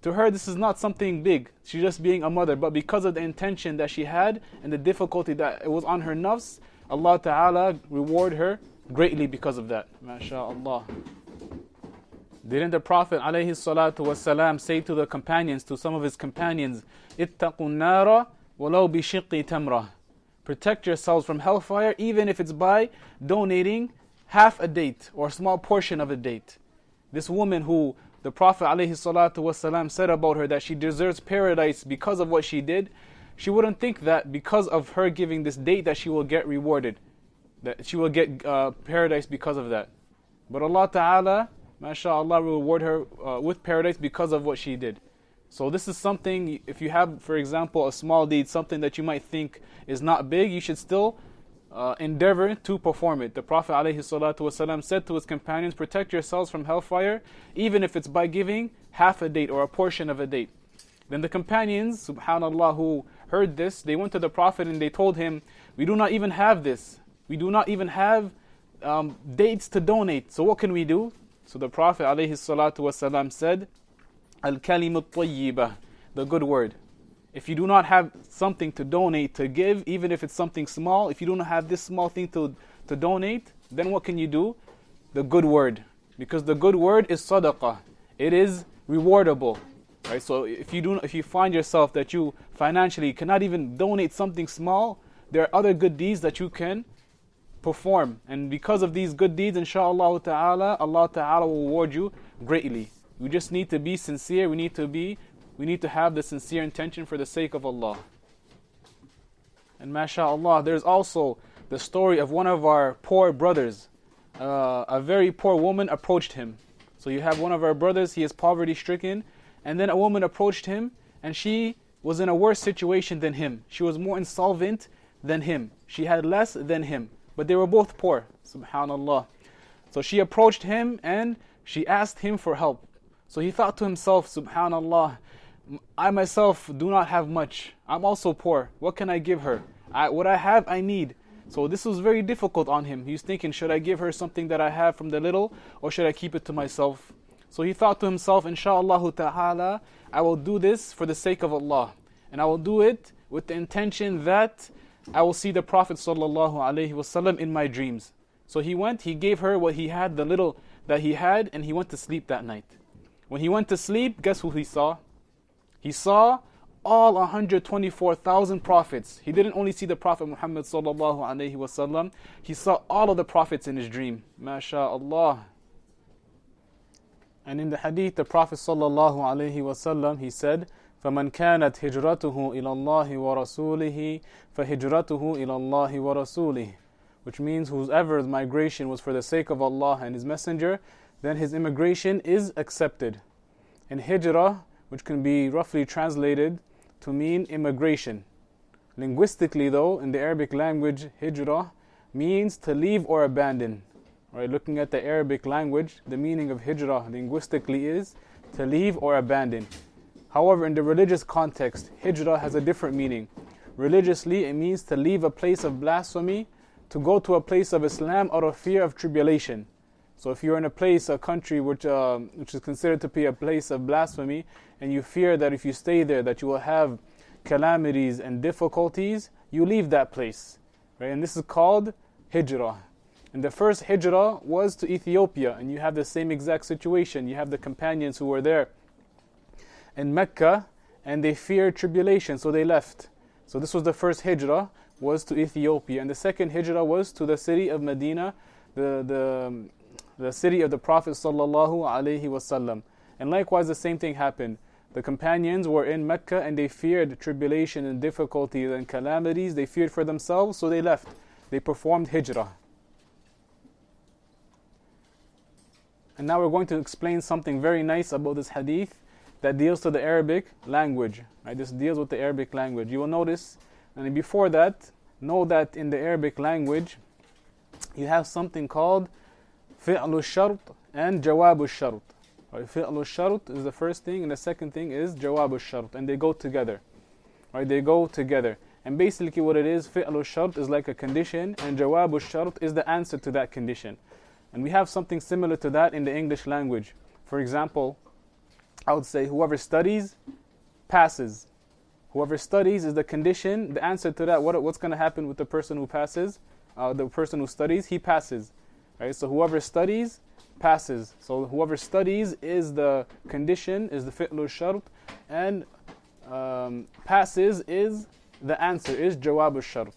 To her, this is not something big. She's just being a mother. But because of the intention that she had and the difficulty that it was on her nafs, Allah Ta'ala reward her greatly because of that. MashaAllah. Didn't the Prophet ﷺ say to the companions, to some of his companions, اتَّقُوا النَّارَ وَلَوْ بِشِقِّ تَمْرَةٍ. Protect yourselves from hellfire, even if it's by donating half a date or a small portion of a date. This woman who the Prophet ﷺ said about her that she deserves paradise because of what she did, she wouldn't think that because of her giving this date that she will get rewarded, that she will get paradise because of that. But Allah Ta'ala, MashaAllah, will reward her with paradise because of what she did. So this is something, if you have, for example, a small deed, something that you might think is not big, you should still endeavor to perform it. The Prophet ﷺ said to his companions, protect yourselves from hellfire, even if it's by giving half a date or a portion of a date. Then the companions, subhanallah, who heard this, they went to the Prophet and they told him, we do not even have this. We do not even have dates to donate. So what can we do? So the Prophet ﷺ said, al-kalimu at-tayyibah, the good word. If you do not have something to donate, to give, even if it's something small, if you do not have this small thing to donate, then what can you do? The good word. Because the good word is sadaqah. It is rewardable. Right? So if you find yourself that you financially cannot even donate something small, there are other good deeds that you can perform. And because of these good deeds, inshaAllah ta'ala, Allah ta'ala will reward you greatly. We just need to be sincere. We need to have the sincere intention for the sake of Allah. And mashaAllah, there's also the story of one of our poor brothers. A very poor woman approached him. So you have one of our brothers, he is poverty stricken, and then a woman approached him, and she was in a worse situation than him. She was more insolvent than him. She had less than him, but they were both poor. Subhanallah. So she approached him and she asked him for help. So he thought to himself, subhanallah, I myself do not have much. I'm also poor. What can I give her? What I have, I need. So this was very difficult on him. He was thinking, should I give her something that I have from the little, or should I keep it to myself? So he thought to himself, inshaAllah ta'ala, I will do this for the sake of Allah. And I will do it with the intention that I will see the Prophet ﷺ in my dreams. So he went, he gave her what he had, the little that he had, and he went to sleep that night. When he went to sleep, guess who he saw? He saw all 124,000 prophets. He didn't only see the Prophet Muhammad ﷺ, he saw all of the prophets in his dream. MashaAllah. And in the hadith, the Prophet ﷺ, he said, فَمَنْ كَانَتْ هِجْرَتُهُ إِلَى اللَّهِ وَرَسُولِهِ فَهِجْرَتُهُ إِلَى اللَّهِ وَرَسُولِهِ. Which means whoever's migration was for the sake of Allah and His Messenger, then his immigration is accepted. And hijrah, which can be roughly translated to mean immigration. Linguistically though, in the Arabic language, hijrah means to leave or abandon. Right? Looking at the Arabic language, the meaning of hijrah linguistically is to leave or abandon. However, in the religious context, hijrah has a different meaning. Religiously, it means to leave a place of blasphemy to go to a place of Islam out of fear of tribulation. So if you're in a place, a country which is considered to be a place of blasphemy, and you fear that if you stay there that you will have calamities and difficulties, you leave that place. Right? And this is called hijrah. And the first hijrah was to Ethiopia, and you have the same exact situation. You have the companions who were there in Mecca, and they feared tribulation, so they left. So this was the first hijrah, was to Ethiopia. And the second hijrah was to the city of Medina, the city of the Prophet sallallahu alaihi wasallam. And likewise the same thing happened. The companions were in Mecca and they feared tribulation and difficulties and calamities. They feared for themselves, so they left. They performed hijrah. And now we're going to explain something very nice about this hadith that deals to the Arabic language. Right? This deals with the Arabic language. You will notice, and before that, know that in the Arabic language, you have something called fi'l al-shart and jawab al-shart. Right? Fi'l al-shart is the first thing, and the second thing is jawab al-shart, and they go together. Right? They go together. And basically what it is, fi'l al-shart is like a condition, and jawab al-shart is the answer to that condition. And we have something similar to that in the English language. For example, I would say whoever studies, passes. Whoever studies is the condition, the answer to that. What's going to happen with the person who passes? The person who studies, he passes. Right? So whoever studies, passes. So whoever studies is the condition, is the fi'l al-shart, and passes is the answer, is jawab al-shart.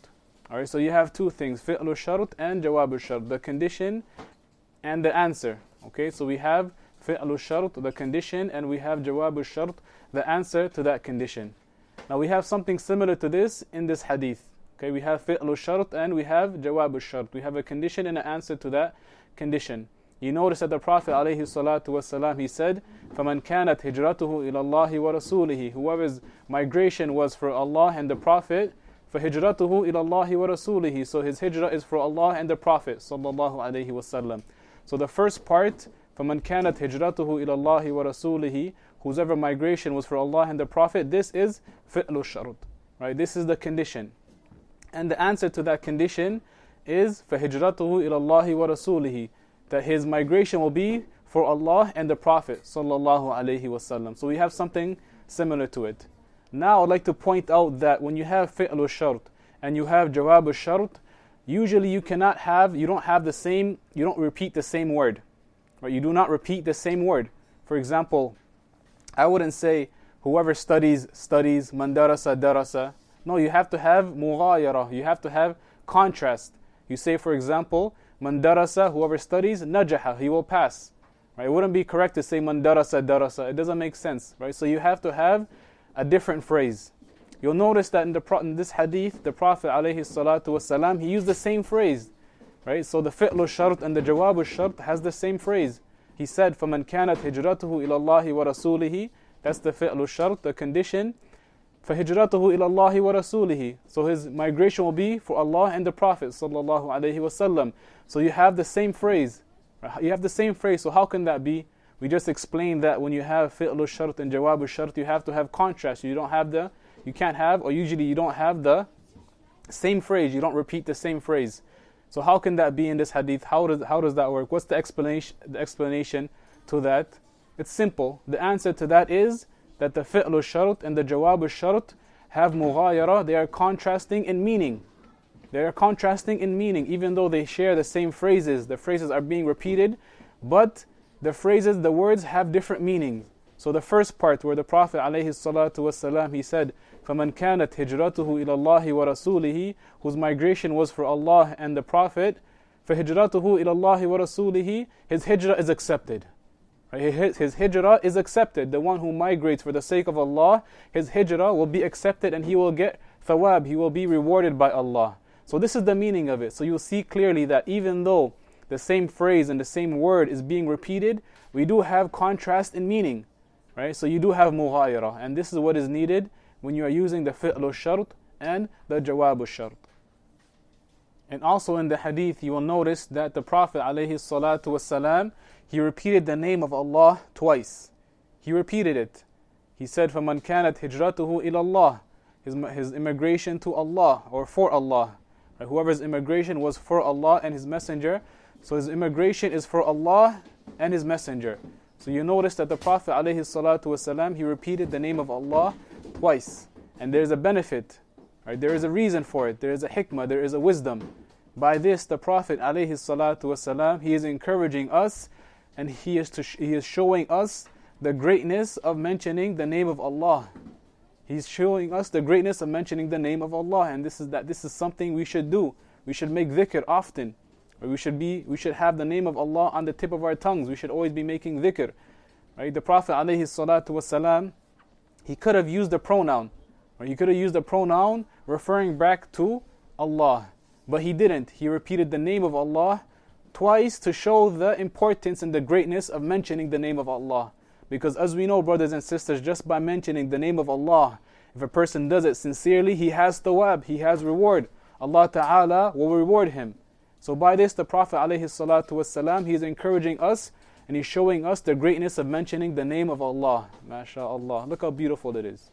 Alright, so you have two things, fi'l al-shart and jawab al-shart, the condition and the answer. Okay, so we have fi'l al-shart, the condition, and we have jawab al-shart, the answer to that condition. Now we have something similar to this in this hadith. Okay, we have fi'l al-shart and we have jawab al-shart. We have a condition and an answer to that condition. You notice that the Prophet ﷺ, he said, فَمَنْ كَانَتْ هِجْرَتُهُ إِلَى اللَّهِ وَرَسُولِهِ. Whoever's migration was for Allah and the Prophet, فَهِجْرَتُهُ إِلَى اللَّهِ وَرَسُولِهِ. So his hijrah is for Allah and the Prophet sallallahu alaihi wasallam. So the first part, فَمَنْ كَانَتْ هِجْرَتُهُ إِلَى اللَّهِ وَرَسُولِهِ, whosever migration was for Allah and the Prophet, this is fi'l al-shart. Right? This is the condition. And the answer to that condition is فَهِجْرَتُهُ إِلَى اللَّهِ وَرَسُولِهِ, that his migration will be for Allah and the Prophet sallallahu alaihi wasallam. So we have something similar to it. Now I'd like to point out that when you have fi'l al-shart and you have jawab al-shart, usually you don't repeat the same word. Right? You do not repeat the same word. For example, I wouldn't say whoever studies, studies, man darasa, darasa. No, you have to have mughāyarah, you have to have contrast. You say, for example, man darasa, whoever studies, najaha, he will pass. Right? It wouldn't be correct to say man darasa, darasa. It doesn't make sense. Right? So you have to have a different phrase. You'll notice that in this hadith, the Prophet ﷺ, he used the same phrase. Right? So the fi'l al-shart and the jawab al-shart has the same phrase. He said, فَمَنْ كَانَتْ هِجْرَتُهُ إِلَى اللَّهِ وَرَسُولِهِ. That's the fi'l al-shart, the condition. فَهِجْرَتُهُ إِلَى اللَّهِ وَرَسُولِهِ. So his migration will be for Allah and the Prophet sallallahu alaihi wasallam. So you have the same phrase. You have the same phrase. So how can that be? We just explained that when you have fi'l al-shart and jawab al-shart, you have to have contrast. You can't have, or usually you don't have the same phrase. You don't repeat the same phrase. So how can that be in this hadith? How does that work? What's the explanation to that? It's simple. The answer to that is that the fi'l al-shart and the jawab al-shart have mughāyarah. They are contrasting in meaning. They are contrasting in meaning, even though they share the same phrases. The phrases are being repeated, but the words have different meanings. So the first part where the Prophet ﷺ, he said, فَمَنْ كَانَتْ هِجْرَتُهُ إِلَى اللَّهِ وَرَسُولِهِ, whose migration was for Allah and the Prophet, فَهِجْرَتُهُ إِلَى اللَّهِ وَرَسُولِهِ, his hijrah is accepted. Right? His hijrah is accepted. The one who migrates for the sake of Allah, his hijrah will be accepted and he will get thawab, he will be rewarded by Allah. So this is the meaning of it. So you'll see clearly that even though the same phrase and the same word is being repeated, we do have contrast in meaning. Right? So you do have mughāyarah, and this is what is needed when you are using the fi'l al-shart and the jawab al-shart. And also in the hadith, you will notice that the Prophet ﷺ, he repeated the name of Allah twice. He repeated it. He said, فَمَنْ كَانَتْ هِجْرَتُهُ إِلَى اللَّهِ, his immigration to Allah, or for Allah. Right? Whoever's immigration was for Allah and His Messenger, so his immigration is for Allah and His Messenger. So you notice that the Prophet ﷺ, he repeated the name of Allah twice. And there's a benefit. Right? There is a reason for it. There is a hikmah, there is a wisdom. By this, the Prophet ﷺ, he is encouraging us, and he is showing us the greatness of mentioning the name of Allah. He's showing us the greatness of mentioning the name of Allah, and this is something we should do. We should make dhikr often. We should have the name of Allah on the tip of our tongues. We should always be making dhikr. Right? The Prophet ﷺ, he could have used a pronoun. Or he could have used a pronoun referring back to Allah. But he didn't. He repeated the name of Allah twice to show the importance and the greatness of mentioning the name of Allah. Because as we know, brothers and sisters, just by mentioning the name of Allah, if a person does it sincerely, he has thawab, he has reward. Allah Ta'ala will reward him. So by this, the Prophet ﷺ, he is encouraging us, and he's showing us the greatness of mentioning the name of Allah. MashaAllah. Look how beautiful it is.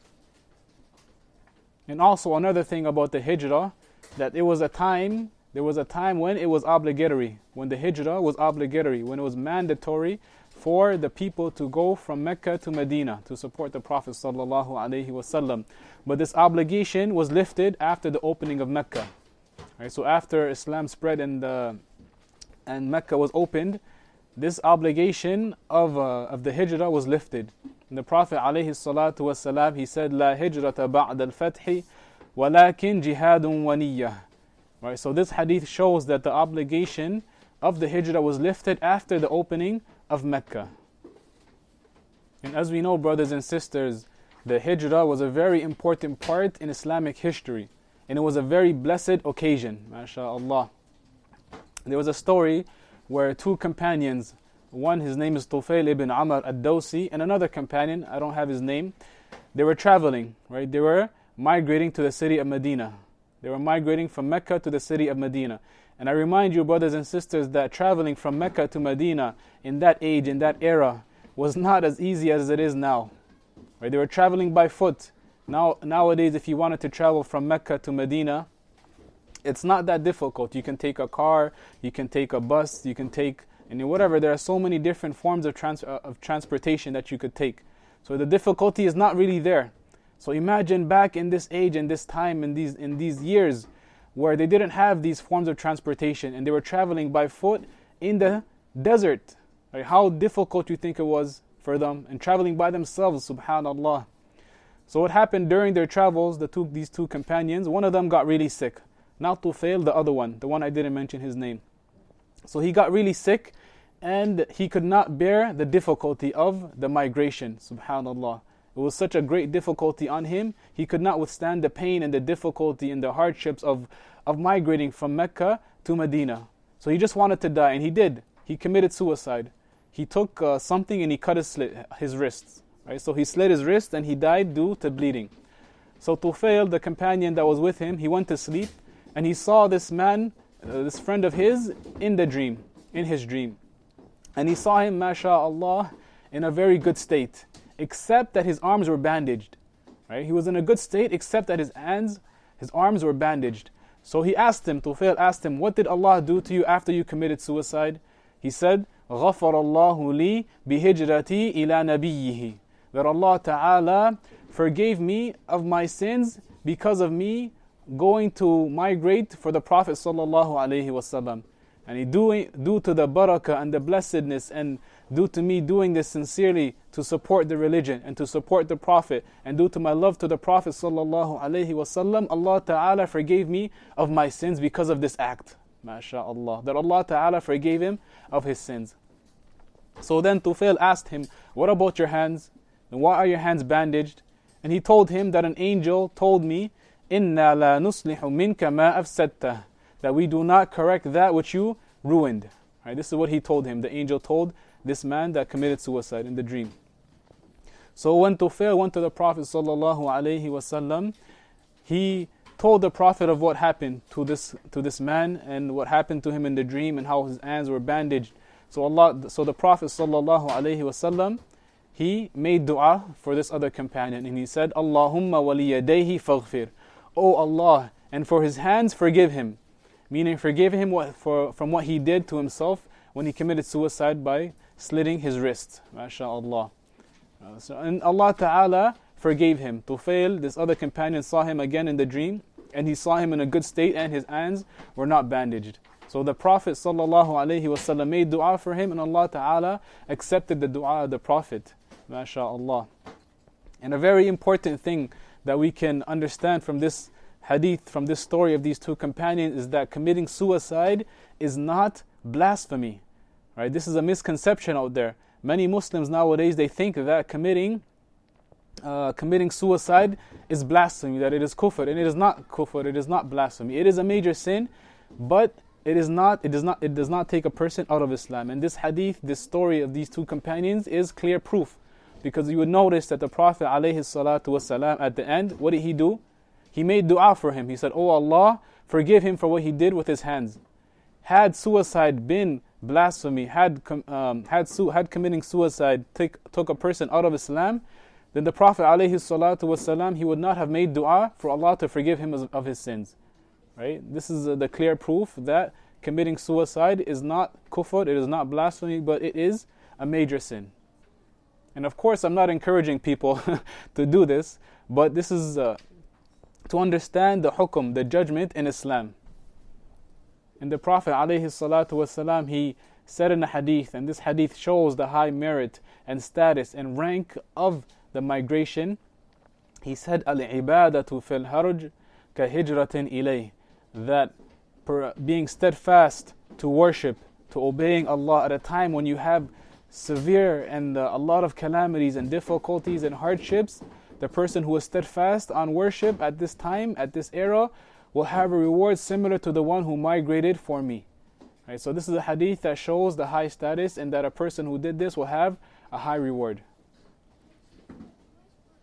And also another thing about the hijrah, that there was a time when it was obligatory, when the hijrah was obligatory, when it was mandatory for the people to go from Mecca to Medina to support the Prophet ﷺ. But this obligation was lifted after the opening of Mecca. Right, so after Islam spread and Mecca was opened, this obligation of the hijrah was lifted. And the Prophet ﷺ, he said, لا هجرة بعد الفتح ولكن جهاد ونية. Right, so this hadith shows that the obligation of the hijrah was lifted after the opening of Mecca. And as we know, brothers and sisters, the hijrah was a very important part in Islamic history. And it was a very blessed occasion, MashaAllah. There was a story where two companions, one, his name is Tufail ibn Amr ad-Dawsi, and another companion, I don't have his name, they were traveling, right? They were migrating to the city of Medina. They were migrating from Mecca to the city of Medina. And I remind you, brothers and sisters, that traveling from Mecca to Medina in that age, in that era, was not as easy as it is now. Right? They were traveling by foot. Nowadays, if you wanted to travel from Mecca to Medina, it's not that difficult. You can take a car, you can take a bus, you can take whatever. There are so many different forms of transportation that you could take. So the difficulty is not really there. So imagine back in this age, in this time, in these years, where they didn't have these forms of transportation and they were traveling by foot in the desert. Right? How difficult you think it was for them, and traveling by themselves, subhanallah. So what happened during their travels, these two companions, one of them got really sick. Not Tufail, the other one, the one I didn't mention his name. So he got really sick, and he could not bear the difficulty of the migration, subhanallah. It was such a great difficulty on him, he could not withstand the pain and the difficulty and the hardships of migrating from Mecca to Medina. So he just wanted to die, and he did. He committed suicide. He took something and he cut his wrists. Right? So he slit his wrist and he died due to bleeding. So Tufail, the companion that was with him, he went to sleep, and he saw this man, this friend of his, in his dream. And he saw him, mashaAllah, in a very good state, except that his arms were bandaged. Right? He was in a good state, except that his arms were bandaged. So he asked him, Tufail asked him, what did Allah do to you after you committed suicide? He said, غَفَرَ اللَّهُ لِي بِهِجْرَتِي إِلَى نَبِيِّهِ. That Allah Ta'ala forgave me of my sins because of me going to migrate for the Prophet Sallallahu Alaihi Wasallam. And due to the barakah and the blessedness, and due to me doing this sincerely to support the religion and to support the Prophet, and due to my love to the Prophet Sallallahu Alaihi Wasallam, Allah Ta'ala forgave me of my sins because of this act. MashaAllah. That Allah Ta'ala forgave him of his sins. So then Tufail asked him, what about your hands? And why are your hands bandaged? And he told him that an angel told me, إِنَّا لَا نُصْلِحُ مِنْكَ مَا أَفْسَدْتَهُ, that we do not correct that which you ruined. Right, this is what he told him. The angel told this man that committed suicide in the dream. So when Tufail went to the Prophet Sallallahu Alaihi Wasallam, he told the Prophet of what happened to this man and what happened to him in the dream and how his hands were bandaged. So the Prophet ﷺ, he made dua for this other companion, and he said, Allahumma waliyadayhi faghfir. O Allah, and for his hands forgive him. Meaning forgive him from what he did to himself when he committed suicide by slitting his wrist. MashaAllah. And Allah Ta'ala forgave him. Tufail, this other companion, saw him again in the dream, and he saw him in a good state and his hands were not bandaged. So the Prophet ﷺ made dua for him, and Allah Ta'ala accepted the dua of the Prophet. MashaAllah. And a very important thing that we can understand from this hadith, from this story of these two companions, is that committing suicide is not blasphemy. Right? This is a misconception out there. Many Muslims nowadays, they think that committing suicide is blasphemy, that it is kufr, and it is not kufr, it is not blasphemy. It is a major sin, but it does not take a person out of Islam. And this hadith, this story of these two companions, is clear proof, because you would notice that the Prophet ﷺ at the end, what did he do? He made dua for him. He said, "Oh Allah, forgive him for what he did with his hands." Had suicide been blasphemy, had committing suicide took a person out of Islam, then the Prophet ﷺ, he would not have made dua for Allah to forgive him of his sins. Right? This is the clear proof that committing suicide is not kufr, it is not blasphemy, but it is a major sin. And of course, I'm not encouraging people to do this, but this is to understand the hukum, the judgment in Islam. And the Prophet ﷺ, he said in a hadith, and this hadith shows the high merit and status and rank of the migration. He said, "Al-ibadatu fil harj ka hijratin ilayh," that being steadfast to worship, to obeying Allah at a time when you have severe and a lot of calamities and difficulties and hardships, the person who is steadfast on worship at this time, at this era, will have a reward similar to the one who migrated for me. Right? So this is a hadith that shows the high status, and that a person who did this will have a high reward.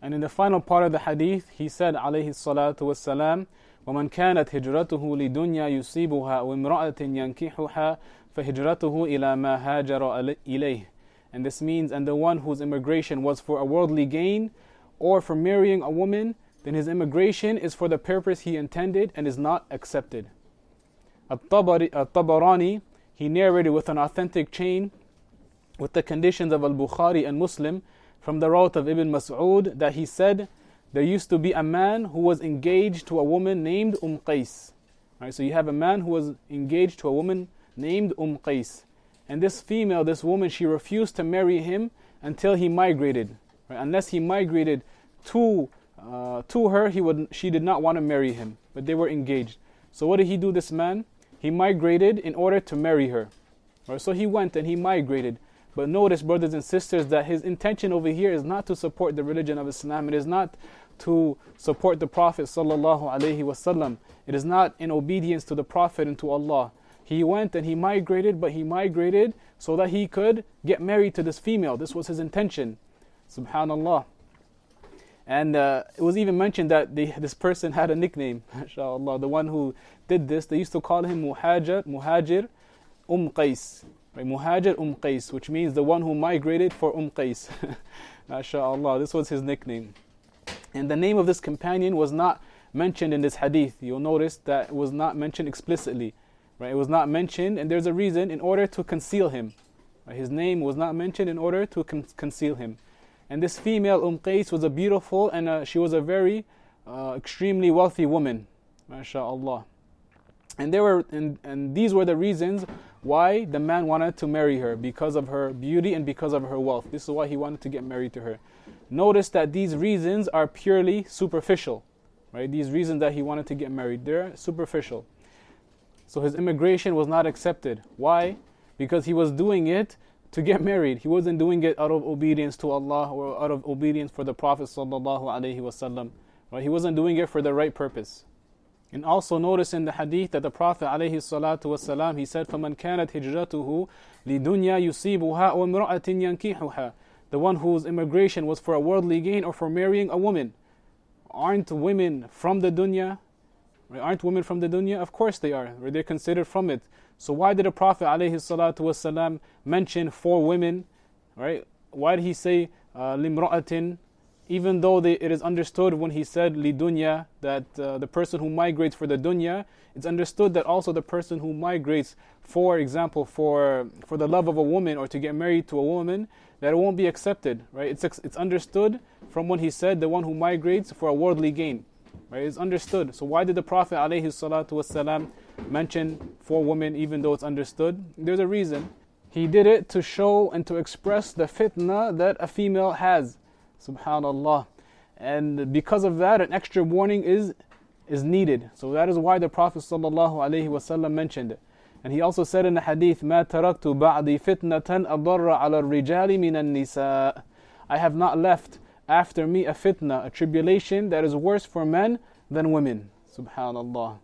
And in the final part of the hadith, he said, alayhi salatu wassalam, وَمَنْ كَانَتْ هِجْرَتُهُ لِدُنْيَا يُصِيبُهَا وَامْرَأَةٍ يَنْكِحُهَا فَهِجْرَتُهُ إِلَى مَا هَاجَرَ إِلَيْهِ. And this means, and the one whose immigration was for a worldly gain or for marrying a woman, then his immigration is for the purpose he intended and is not accepted. At-Tabarani, he narrated with an authentic chain with the conditions of al-Bukhāriyy and Muslim from the route of Ibn Mas'ud that he said, there used to be a man who was engaged to a woman named Qais. Right, so you have a man who was engaged to a woman named Qais. And this female, this woman, she refused to marry him until he migrated. Right? Unless he migrated to her, she did not want to marry him. But they were engaged. So what did he do, this man? He migrated in order to marry her. Right? So he went and he migrated. But notice, brothers and sisters, that his intention over here is not to support the religion of Islam. It is not to support the Prophet ﷺ. It is not in obedience to the Prophet and to Allah. He went and he migrated, but he migrated so that he could get married to this female. This was his intention. Subhanallah. And it was even mentioned that this person had a nickname. MashaAllah. The one who did this, they used to call him Muhajir Qais. Right? Muhajir Qais, which means the one who migrated for Qais. MashaAllah. This was his nickname. And the name of this companion was not mentioned in this hadith. You'll notice that it was not mentioned explicitly. Right? It was not mentioned, and there's a reason, in order to conceal him. Right? His name was not mentioned in order to conceal him. And this female, Qais, was a beautiful, and she was a very extremely wealthy woman. MashaAllah. And these were the reasons why the man wanted to marry her, because of her beauty and because of her wealth. This is why he wanted to get married to her. Notice that these reasons are purely superficial. Right? These reasons that he wanted to get married, they're superficial. So his immigration was not accepted. Why? Because he was doing it to get married. He wasn't doing it out of obedience to Allah or out of obedience for the Prophet ﷺ. Right? He wasn't doing it for the right purpose. And also notice in the hadith that the Prophet ﷺ, he said, فَمَنْ كَانَتْ هِجْرَتُهُ لِدُنْيَا يُصِيبُهَا وَامْرَأَةٍ يَنْكِحُهَا. The one whose immigration was for a worldly gain or for marrying a woman. Aren't women from the dunya? Right? Aren't women from the dunya? Of course they are. Right? They're considered from it. So why did the Prophet ﷺ mention 4 women? Right? Why did he say limra'atin? Even though it is understood when he said li dunya, that the person who migrates for the dunya, it's understood that also the person who migrates, for example, for the love of a woman or to get married to a woman, that it won't be accepted. Right? It's understood from when he said the one who migrates for a worldly gain. Right? It's understood. So why did the Prophet ﷺ mention 4 women even though it's understood? There's a reason. He did it to show and to express the fitna that a female has. Subhanallah. And because of that, an extra warning is needed. So that is why the Prophet ﷺ mentioned it. And he also said in the hadith, مَا تَرَكْتُ بَعْدِي فِتْنَةً أَضَرَّ عَلَى الرِّجَالِ مِنَ النِّسَاءِ. I have not left after me a fitna, a tribulation that is worse for men than women. Subhanallah.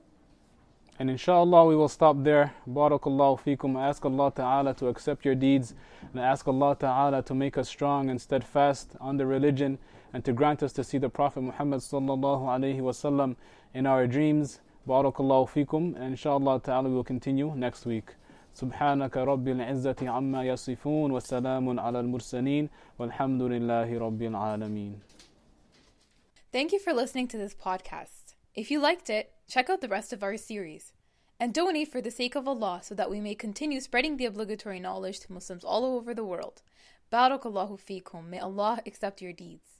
And inshallah we will stop there. Barakallahu feekum. I ask Allah Ta'ala to accept your deeds, and I ask Allah Ta'ala to make us strong and steadfast on the religion, and to grant us to see the Prophet Muhammad sallallahu alayhi wasallam in our dreams. Barakallahu feekum. And inshallah Ta'ala we will continue next week. سبحانك رب العزة عما يصفون وسلام على المرسلين والحمد لله رب العالمين. Thank you for listening to this podcast. If you liked it, check out the rest of our series. And donate for the sake of Allah so that we may continue spreading the obligatory knowledge to Muslims all over the world. Barakallahu feekum. May Allah accept your deeds.